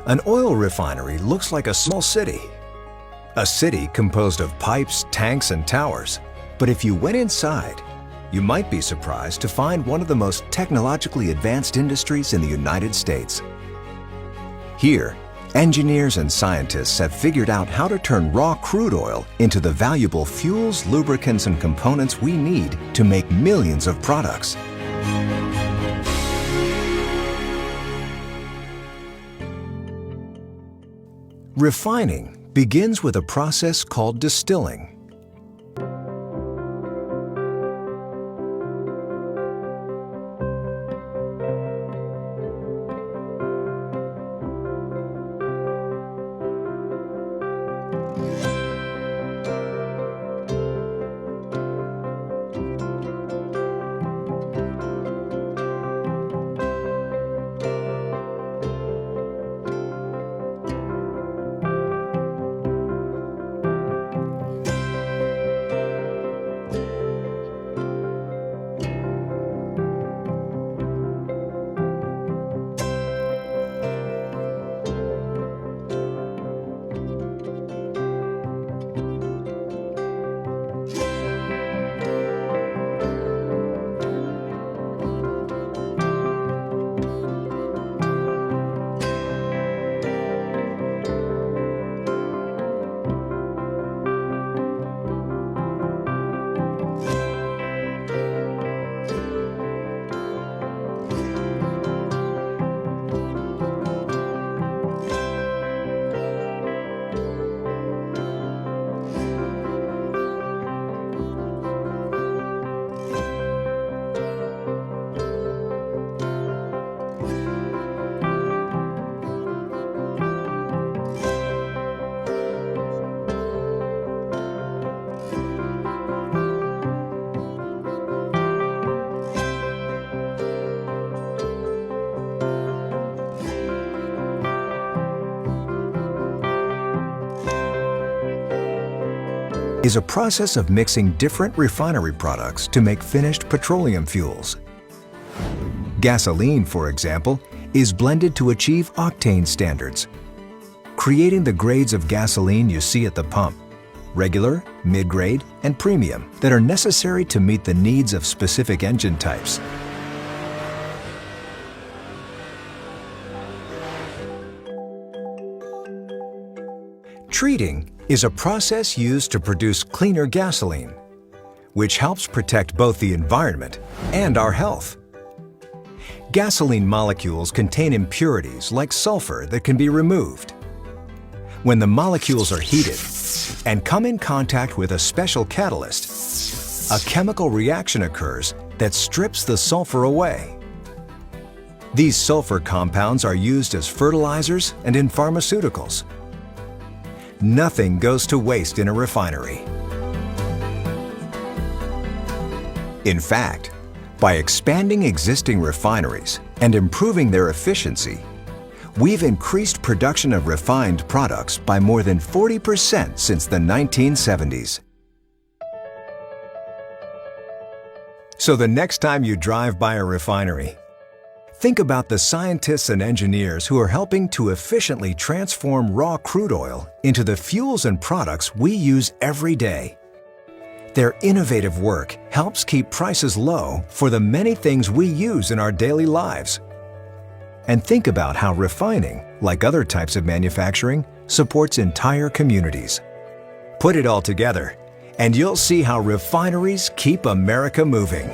An oil refinery looks like a small city. A city composed of pipes, tanks, and towers. But if you went inside, you might be surprised to find one of the most technologically advanced industries in the United States. Here, engineers and scientists have figured out how to turn raw crude oil into the valuable fuels, lubricants, and components we need to make millions of products. Refining begins with a process called distilling. Is a process of mixing different refinery products to make finished petroleum fuels. Gasoline, for example, is blended to achieve octane standards, creating the grades of gasoline you see at the pump: regular, mid-grade, and premium, that are necessary to meet the needs of specific engine types. Treating is a process used to produce cleaner gasoline, which helps protect both the environment and our health. Gasoline molecules contain impurities like sulfur that can be removed. When the molecules are heated and come in contact with a special catalyst, a chemical reaction occurs that strips the sulfur away. These sulfur compounds are used as fertilizers and in pharmaceuticals. Nothing goes to waste in a refinery. In fact, by expanding existing refineries and improving their efficiency, we've increased production of refined products by more than 40% since the 1970s. So the next time you drive by a refinery, think about the scientists and engineers who are helping to efficiently transform raw crude oil into the fuels and products we use every day. Their innovative work helps keep prices low for the many things we use in our daily lives. And think about how refining, like other types of manufacturing, supports entire communities. Put it all together, and you'll see how refineries keep America moving.